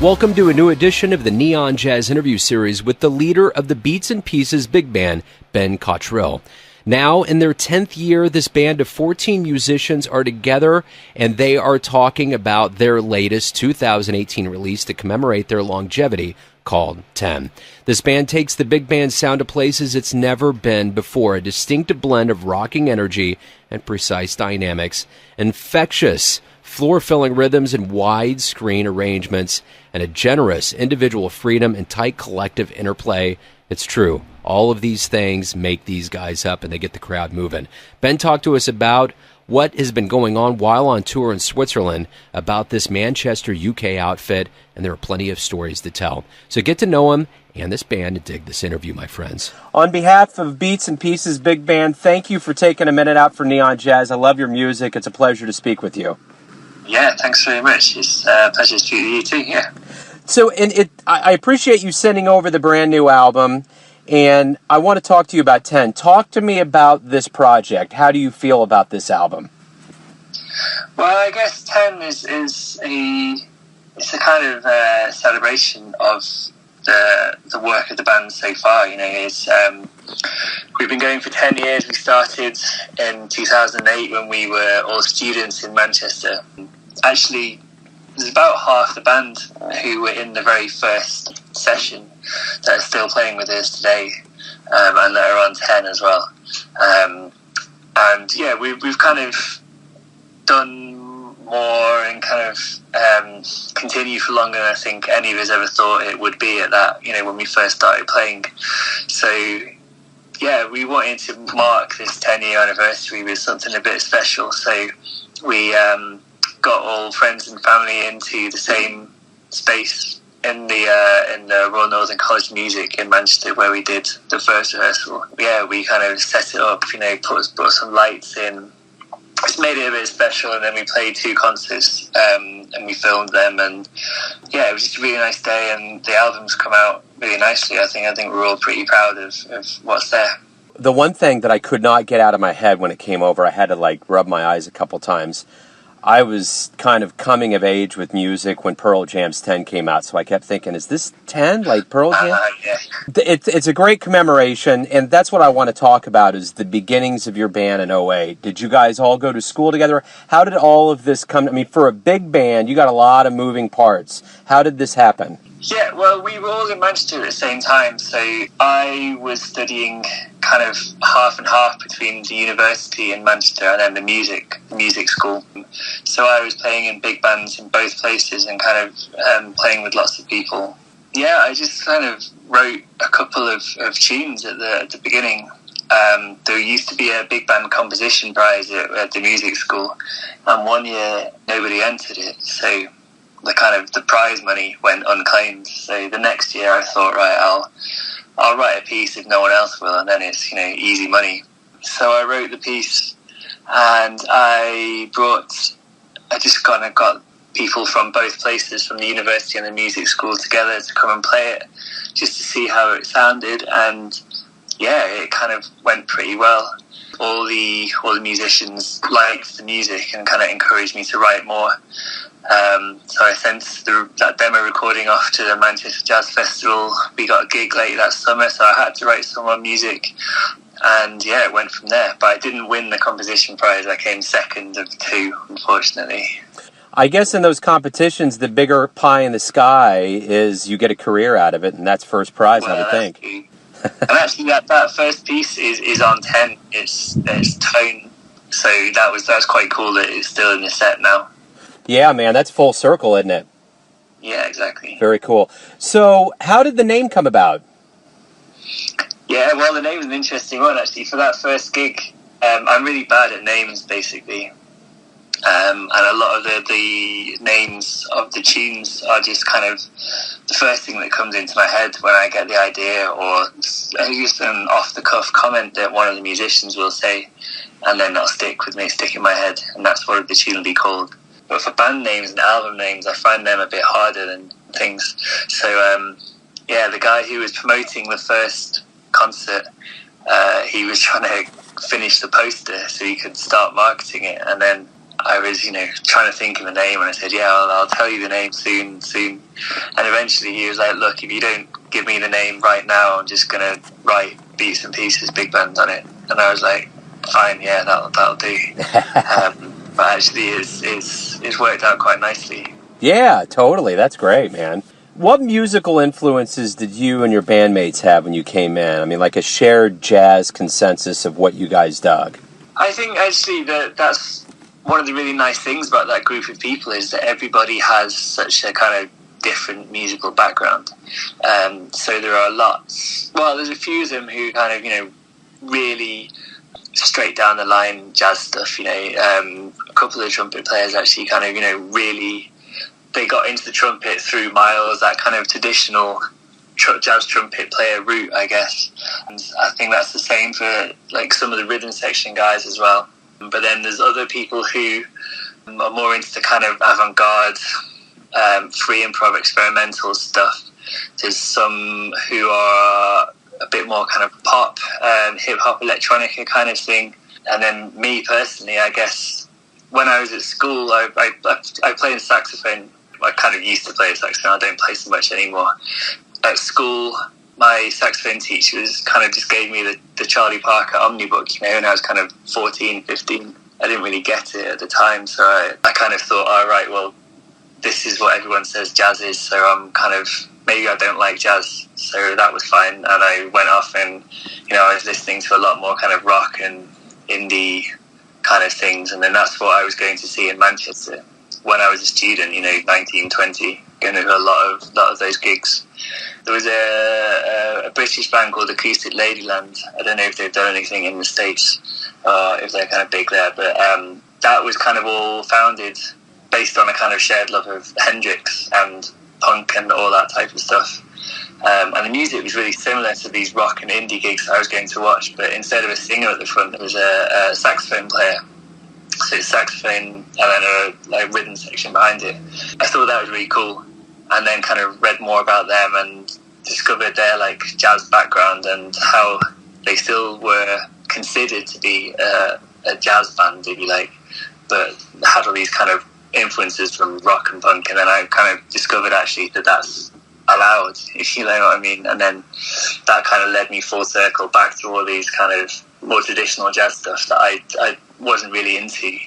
Welcome to a new edition of the Neon Jazz interview series with the leader of the Beats and Pieces Big Band, Ben Cottrell. Now, in their 10th year, this band of 14 musicians are together, and they are talking about their latest 2018 release to commemorate their longevity, called 10. This band takes the big band sound to places it's never been before, a distinctive blend of rocking energy and precise dynamics, infectious, floor-filling rhythms and widescreen arrangements, and a generous individual freedom and tight collective interplay. It's true. All of these things make these guys up, and they get the crowd moving. Ben talked to us about what has been going on while on tour in Switzerland, about this Manchester, UK outfit, and there are plenty of stories to tell. So get to know him and this band and dig this interview, my friends. On behalf of Beats and Pieces Big Band, thank you for taking a minute out for Neon Jazz. I love your music. It's a pleasure to speak with you. Yeah, thanks very much. It's a pleasure to speak with you too, yeah. So, I appreciate you sending over the brand new album, and I want to talk to you about 10. Talk to me about this project. How do you feel about this album? Well, I guess 10 is a kind of celebration of the work of the band so far. You know, it's we've been going for 10 years. We started in 2008 when we were all students in Manchester. Actually, there's about half the band who were in the very first session that are still playing with us today, and that are on 10 as well. And yeah, we've kind of done more and kind of continue for longer than I think any of us ever thought it would be at that, you know, when we first started playing. So yeah, we wanted to mark this 10-year anniversary with something a bit special. So we got all friends and family into the same space in the Royal Northern College of Music in Manchester, where we did the first rehearsal. Yeah, we kind of set it up, you know, brought some lights in. It's made it a bit special, and then we played 2 concerts, and we filmed them, and yeah, it was just a really nice day, and the album's come out really nicely. I think we're all pretty proud of what's there. The one thing that I could not get out of my head when it came over, I had to rub my eyes a couple times. I was kind of coming of age with music when Pearl Jam's 10 came out, so I kept thinking, is this 10 like Pearl Jam? Yeah. It's a great commemoration, and that's what I want to talk about, is the beginnings of your band in 08. Did you guys all go to school together? How did all of this come? I mean, for a big band, you got a lot of moving parts. How did this happen? Yeah, well, we were all in Manchester at the same time, so I was studying kind of half and half between the university in Manchester and then the music school. So I was playing in big bands in both places and kind of playing with lots of people. Yeah, I just kind of wrote a couple of tunes at the beginning. There used to be a big band composition prize at the music school, and one year nobody entered it, so the prize money went unclaimed. So the next year I thought, right, I'll write a piece if no one else will, and then it's, you know, easy money. So I wrote the piece, and I just kind of got people from both places, from the university and the music school, together to come and play it, just to see how it sounded. And yeah, it kind of went pretty well. All the musicians liked the music and kind of encouraged me to write more. So I sent that demo recording off to the Manchester Jazz Festival. We got a gig late that summer, so I had to write some more music. And yeah, it went from there. But I didn't win the composition prize. I came second of 2, unfortunately. I guess in those competitions, the bigger pie in the sky is you get a career out of it, and that's first prize, I would think. And actually, that first piece is on 10. It's tone. So that was quite cool that it's still in the set now. Yeah, man, that's full circle, isn't it? Yeah, exactly. Very cool. So, how did the name come about? Yeah, well, the name is an interesting one, actually. For that first gig, I'm really bad at names, basically. And a lot of the names of the tunes are just kind of the first thing that comes into my head when I get the idea, or just an off-the-cuff comment that one of the musicians will say, and then that'll stick in my head, and that's what the tune will be called. But for band names and album names, I find them a bit harder than things. So, yeah, the guy who was promoting the first concert, he was trying to finish the poster so he could start marketing it. And then I was, trying to think of a name, and I said, yeah, I'll tell you the name soon. And eventually he was like, look, if you don't give me the name right now, I'm just going to write Beats and Pieces Big Band on it. And I was like, fine, yeah, that'll do. But actually it's worked out quite nicely. Yeah, totally. That's great, man. What musical influences did you and your bandmates have when you came in? I mean, like a shared jazz consensus of what you guys dug. I think actually that's one of the really nice things about that group of people is that everybody has such a kind of different musical background. So there are there's a few of them who kind of, really straight down the line jazz stuff, a couple of trumpet players actually kind of, really, they got into the trumpet through Miles, that kind of traditional jazz trumpet player route, I guess. And I think that's the same for like some of the rhythm section guys as well. But then there's other people who are more into the kind of avant-garde, free improv experimental stuff. There's some who are a bit more kind of pop, hip-hop, electronica kind of thing. And then me personally, I guess, when I was at school, I played saxophone. I kind of used to play saxophone. I don't play so much anymore. At school, my saxophone teacher just gave me the Charlie Parker Omnibook, when I was kind of 14, 15. I didn't really get it at the time, so I kind of thought, all right, well, this is what everyone says jazz is, so I'm kind of, maybe I don't like jazz, so that was fine. And I went off and, I was listening to a lot more kind of rock and indie kind of things, and then that's what I was going to see in Manchester when I was a student, 19, 20, going to a lot of those gigs. There was a British band called Acoustic Ladyland. I don't know if they've done anything in the States, if they're kind of big there, but that was kind of all founded based on a kind of shared love of Hendrix and punk and all that type of stuff. And the music was really similar to these rock and indie gigs I was going to watch, but instead of a singer at the front, there was a saxophone player. So it's saxophone and then a rhythm section behind it. I thought that was really cool, and then kind of read more about them and discovered their like jazz background and how they still were considered to be a jazz band, if you like, but had all these kind of influences from rock and punk. And then I kind of discovered actually that's allowed, if you know what I mean. And then that kind of led me full circle back to all these kind of more traditional jazz stuff that I wasn't really into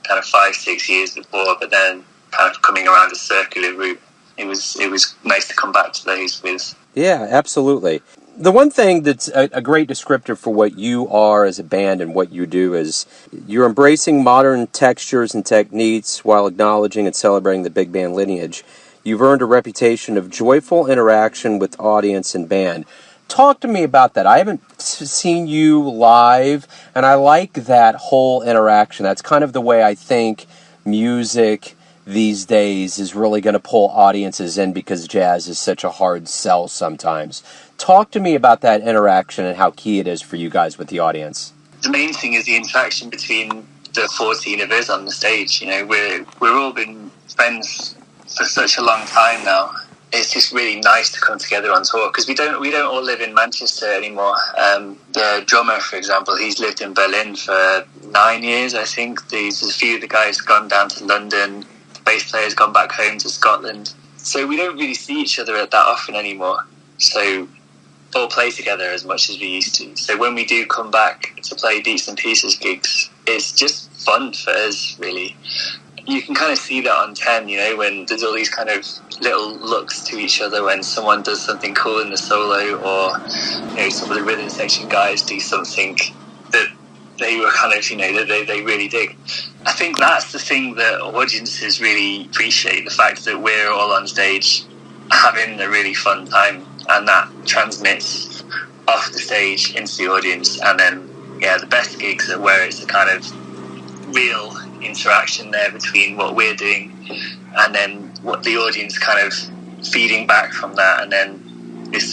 kind of 5-6 years before, but then kind of coming around a circular route, it was nice to come back to those with. Yeah, absolutely. The one thing that's a great descriptor for what you are as a band and what you do is you're embracing modern textures and techniques while acknowledging and celebrating the big band lineage. You've earned a reputation of joyful interaction with audience and band. Talk to me about that. I haven't seen you live, and I like that whole interaction. That's kind of the way I think music these days is really going to pull audiences in, because jazz is such a hard sell sometimes. Talk to me about that interaction and how key it is for you guys with the audience. The main thing is the interaction between the 14 of us on the stage. We're all been friends for such a long time now. It's just really nice to come together on tour, because we don't all live in Manchester anymore. The drummer, for example, he's lived in Berlin for 9 years, I think. There's a few of the guys gone down to London. The bass player's gone back home to Scotland. So we don't really see each other that often anymore. So all play together as much as we used to. So when we do come back to play Beats and Pieces gigs, it's just fun for us, really. You can kind of see that on 10, when there's all these kind of little looks to each other when someone does something cool in the solo, or, some of the rhythm section guys do something that they were kind of, that they really dig. I think that's the thing that audiences really appreciate, the fact that we're all on stage having a really fun time, and that transmits off the stage into the audience. And then, the best gigs are where it's a kind of real interaction there between what we're doing and then what the audience kind of feeding back from that, and then it's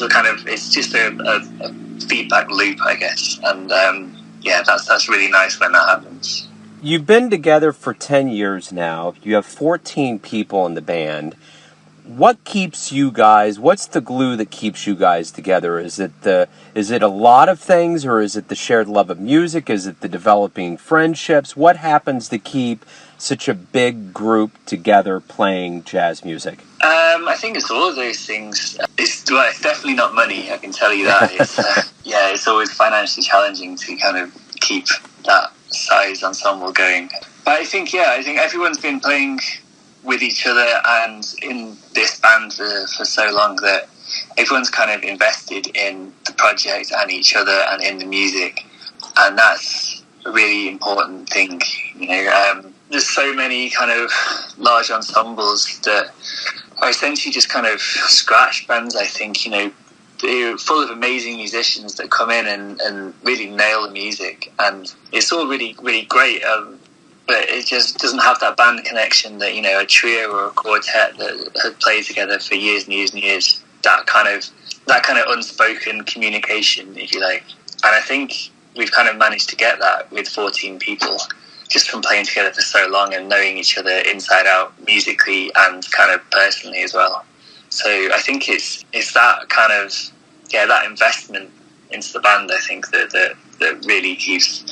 just a feedback loop, I guess. And that's really nice when that happens. You've been together for 10 years now. You have 14 people in the band. What keeps you guys, what's the glue that keeps you guys together? Is it a lot of things, or is it the shared love of music? Is it the developing friendships? What happens to keep such a big group together playing jazz music? I think it's all of those things. It's definitely not money, I can tell you that. It's it's always financially challenging to kind of keep that size ensemble going. But I think everyone's been playing with each other and in this band for so long that everyone's kind of invested in the project and each other and in the music, and that's a really important thing. There's so many kind of large ensembles that are essentially just kind of scratch bands. I think they're full of amazing musicians that come in and really nail the music, and it's all really, really great. But it just doesn't have that band connection that a trio or a quartet that had played together for years and years and years. That kind of unspoken communication, if you like. And I think we've kind of managed to get that with 14 people, just from playing together for so long and knowing each other inside out, musically and kind of personally as well. So I think it's that kind of that investment into the band, I think, that really keeps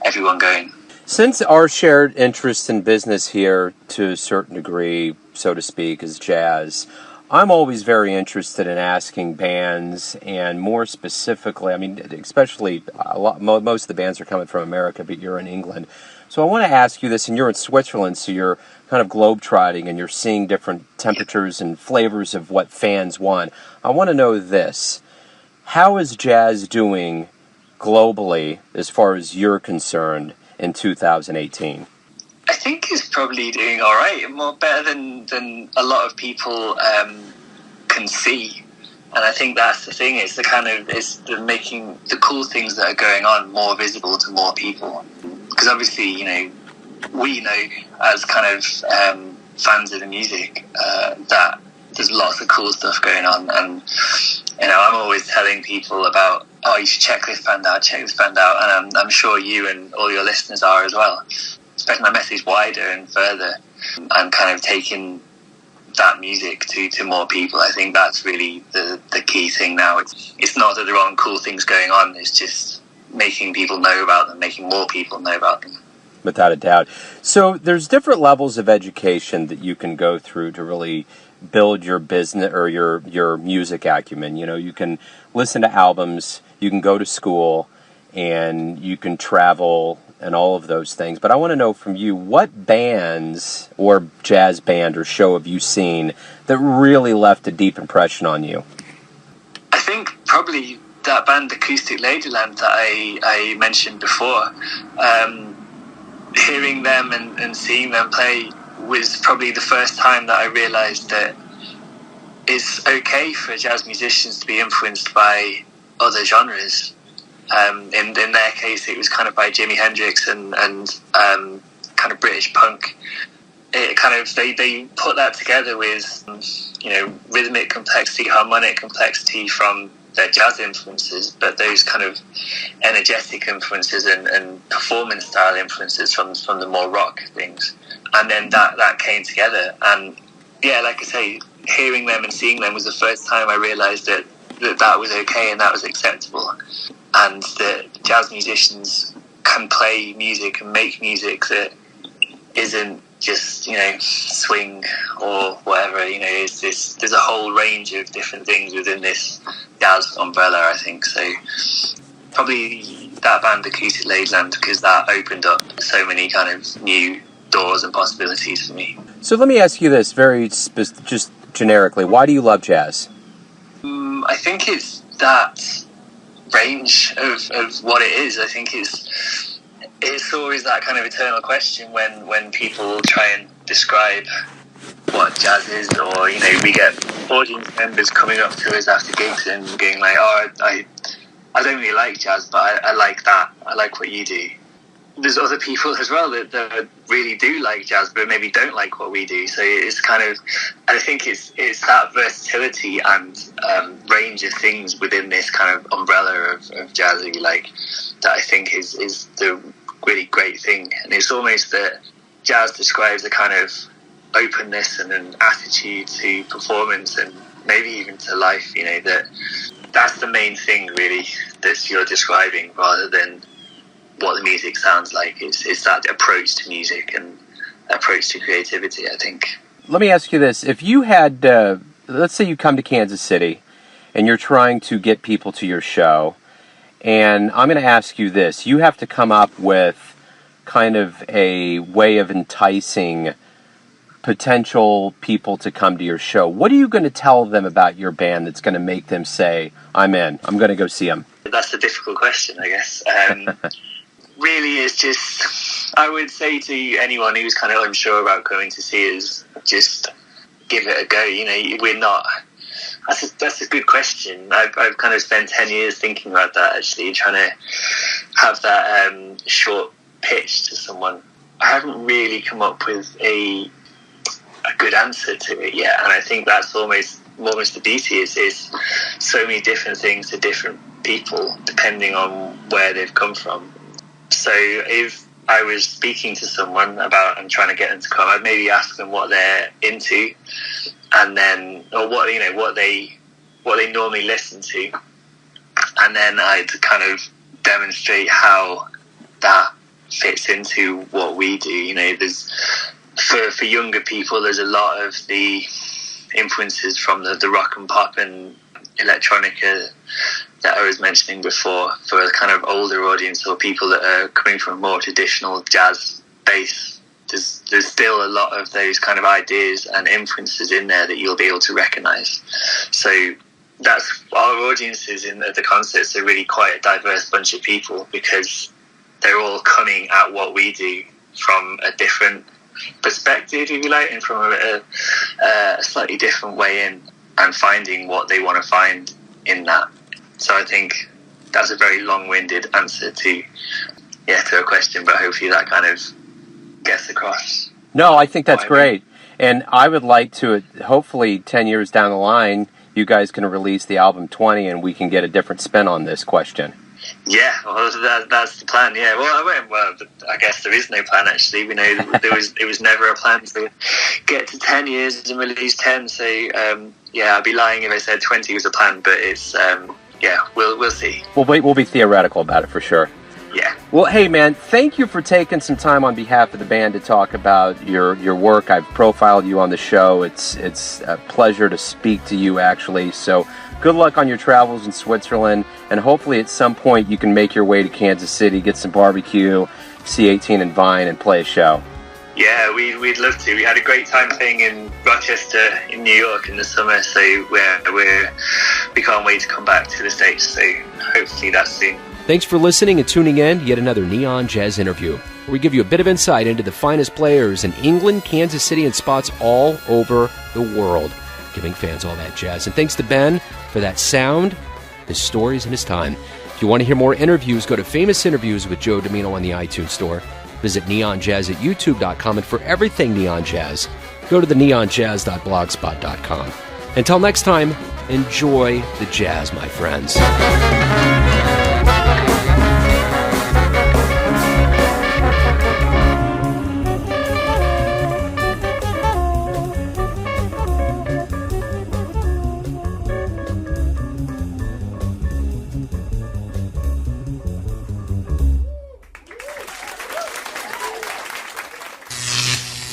everyone going. Since our shared interest in business here, to a certain degree, so to speak, is jazz, I'm always very interested in asking bands, and more specifically, especially most of the bands are coming from America, but you're in England. So I want to ask you this, and you're in Switzerland, so you're kind of globe-trotting, and you're seeing different temperatures and flavors of what fans want. I want to know this. How is jazz doing globally, as far as you're concerned, in 2018? I think it's probably doing all right, more better than a lot of people can see. And I think that's the thing. It's the making the cool things that are going on more visible to more people. Because obviously, we know as kind of fans of the music that there's lots of cool stuff going on, and I'm always telling people about, you should check this band out, and I'm sure you and all your listeners are as well. Spreading my message wider and further, and kind of taking that music to more people. I think that's really the key thing now. It's not that there aren't cool things going on, it's just making people know about them, making more people know about them. Without a doubt. So there's different levels of education that you can go through to really build your business or your music acumen. You can listen to albums, you can go to school, and you can travel and all of those things. But I want to know from you, what bands or jazz band or show have you seen that really left a deep impression on you? I think probably that band Acoustic Ladyland that I mentioned before. Hearing them and seeing them play was probably the first time that I realised that it's okay for jazz musicians to be influenced by other genres. In their case, it was kind of by Jimi Hendrix and kind of British punk. It kind of they put that together with rhythmic complexity, harmonic complexity from their jazz influences, but those kind of energetic influences and performance style influences from the more rock things, and then that came together. And like I say, hearing them and seeing them was the first time I realised that was okay and that was acceptable. And that jazz musicians can play music and make music that isn't just swing or whatever. There's a whole range of different things within this jazz umbrella, I think. So probably that band Acoustic Ladyland, because that opened up so many kind of new doors and possibilities for me. So let me ask you this just generically. Why do you love jazz? I think it's that range of what it is. I think it's always that kind of eternal question when people try and describe what jazz is, or we get audience members coming up to us after gigs and going like, I don't really like jazz, but I like that, I like what you do. There's other people as well that really do like jazz, but maybe don't like what we do. So it's kind of, I think it's that versatility and range of things within this kind of umbrella of jazz, if you like, that I think is the really great thing. And it's almost that jazz describes a kind of openness and an attitude to performance and maybe even to life. That's the main thing really that you're describing, rather than what the music sounds like. It's that approach to music and approach to creativity, I think. Let me ask you this. If you had, let's say you come to Kansas City and you're trying to get people to your show, and I'm going to ask you this. You have to come up with kind of a way of enticing potential people to come to your show. What are you going to tell them about your band that's going to make them say, I'm in, I'm going to go see them? That's a difficult question, I guess. Really, it's just, I would say to anyone who's kind of unsure about going to see us, just give it a go. You know, we're not, that's a good question. I've kind of spent 10 years thinking about that, actually, trying to have that short pitch to someone. I haven't really come up with a good answer to it yet, and I think that's almost the beauty is so many different things to different people depending on where they've come from. So if I was speaking to someone about and trying to get them to come, I'd maybe ask them what they're into, and then, or what they normally listen to, and then I'd kind of demonstrate how that fits into what we do. You know, there's for younger people, there's a lot of the influences from the rock and pop and electronica that I was mentioning before. For a kind of older audience or people that are coming from more traditional jazz bass, there's still a lot of those kind of ideas and influences in there that you'll be able to recognise. So that's our audiences in the concerts are really quite a diverse bunch of people, because they're all coming at what we do from a different perspective, if you like, and from a slightly different way in, and finding what they want to find in that. So I think that's a very long-winded answer to a question, but hopefully that kind of gets across. No, I think that's great. And I would like to, hopefully 10 years down the line, you guys can release the album 20 and we can get a different spin on this question. Yeah, well, that's the plan. Yeah, well, I guess there is no plan, actually. We know it was never a plan to get to 10 years and release 10. So I'd be lying if I said 20 was a plan. But it's we'll see. We'll be theoretical about it for sure. Yeah. Well, hey man, thank you for taking some time on behalf of the band to talk about your work. I've profiled you on the show. It's a pleasure to speak to you, actually. So good luck on your travels in Switzerland, and hopefully at some point you can make your way to Kansas City, get some barbecue, C18 and Vine, and play a show. Yeah, we'd love to. We had a great time playing in Rochester in New York in the summer, so we can't wait to come back to the States, so hopefully that's soon. Thanks for listening and tuning in to yet another Neon Jazz interview, where we give you a bit of insight into the finest players in England, Kansas City, and spots all over the world, giving fans all that jazz. And thanks to Ben for that sound, his stories, and his time. If you want to hear more interviews, go to Famous Interviews with Joe Domino on the iTunes Store. Visit neonjazz at youtube.com, and for everything Neon Jazz, go to the neonjazz.blogspot.com. Until next time, enjoy the jazz, my friends.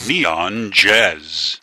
Neon Jazz.